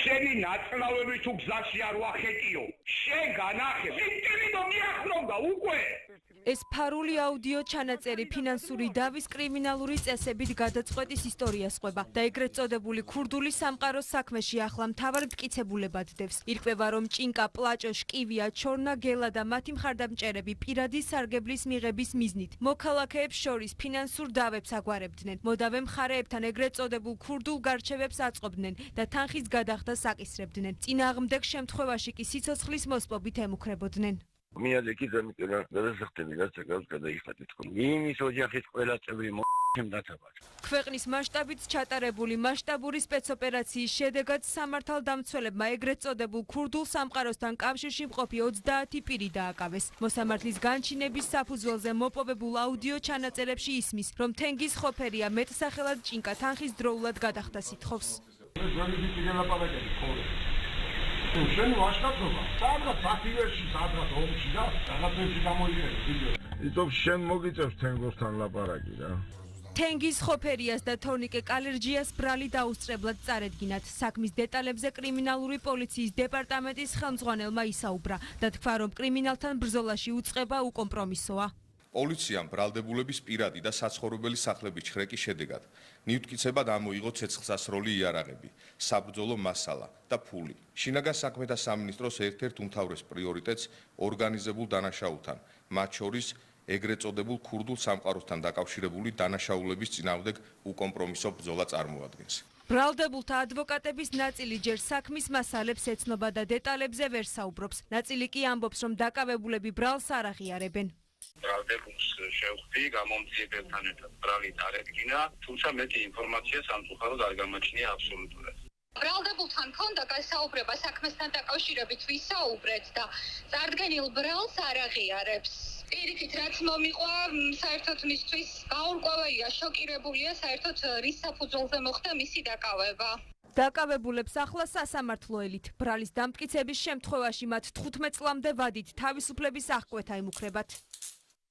შენი ნაწლავები თუ გზაში არ ვახეტიო. შენ განახე. სისტემიდო მიახლოვდა უკვე. ეს ფარული აუდიო ჩანაწერი ფინანსური დავის კრიმინალური წესებით გადაწყვეტის ისტორიას ყვება და ეგრეთ წოდებული ქურდული სამყაროს საქმეში ახლა მთავარ მტკიცებულებად დევს. ირკვევა, რომ ჭინკა, პლაჭო, შკივია, ჩორნა, გელა და მათი მხარდამჭერები პირადი სარგებლის მიღების მიზნით მოქალაქეებს შორის ფინანსურ დავებს აგვარებდნენ. მოდავე მხარეებთან ეგრეთ წოდებულ ქურდულ გარჩევებს აწყობდნენ და თანხის გადახდას აკისრებდნენ. წინააღმდეგ შემთხვევაში კი სიცოცხლის მოსპობით ემუქრებოდნენ. მიადე კი დამიტენა გადასახდები რაც აკავს გადაიხადეთ ხო იმის ოჯახის ყველა წევრი მომ დათაბად ქვეყნის მასშტაბით ჩატარებული მასშტაბური სპეცოპერაციის შედეგად სამართალდამცველებმა ეგრეთ წოდებულ ქურდულ სამყაროსთან კავშირში მყოფი 30 პირი დააკავეს. მოსამართლის განჩინების საფუძველზე მოპოვებულ აუდიო ჩანაწერებში ისმის, რომ თენგიზ ხოფერია მეტსახელად ჭინკა თანხის დროულად გადახდას ითხოვს. შენ ვაშტაბობა. სადღაც აქტივებში, სადღაც ომში და რაღაცებში გამოიგებს. იცოდი შენ მოგიწევს თენგოსთან ლაპარაკი რა. თენგიზ ხოფერიას და თორნიკე კალერჯიას ბრალი დაუსწრებლად წარედგინათ. საქმის დეტალებზე კრიმინალური პოლიციის დეპარტამენტის ხელმძღვანელმა ისაუბრა და თქვა, რომ კრიმინალთან ბრძოლაში უწყება უკომპრომისოა. პოლიციამ ბრალდებულების პირადი და საცხოვრებელი სახლების ჩხრეკის შედეგად მიუთკიცებად ამოიღო ცეცხლსასროლი იარაღები, საბრძოლო მასალა და ფული. შინაგან საქმეთა სამინისტროს ერთ-ერთ უმთავრეს პრიორიტეტს ორგანიზებულ დანაშაულთან, მათ შორის ეგრეთ წოდებულ ქურდულ სამყაროსთან დაკავშირებული დანაშაულების წინააღმდეგ უკომპრომისო ბრძოლა წარმოადგენს. ბრალდებულთა ადვოკატების ნაწილი ჯერ საქმის მასალებს ეცნობა და დეტალებზე ვერ საუბრობს. ნაწილი კი ამბობს, რომ დაკავებულები ბრალს არ აღიარებენ. ბრალდებულს შევხვდი, გამომძიებელთან ერთად ბრალი დარედგინა, თუმცა მეტი ინფორმაცია სამწუხაროდ არ გამაჩნია აბსოლუტურად. ბრალდებულთან ქონდა გასაუბრება საქმესთან დაკავშირებით ვისაუბრეთ და წარდგენილ ბრალს არ აღიარებს. პირიქით რაც მომიყვა, საერთოდ მისთვის გაურკვეველია, შოკირებულია საერთოდ რის საფუძველზე მოხდა მისი დაკავება. დაკავებულებს ახლა სასამართლო ელით. ბრალის დამტკიცების შემთხვევაში მათ 15 წლამდე ვადით თავისუფლების აღკვეთა ემუქრებათ.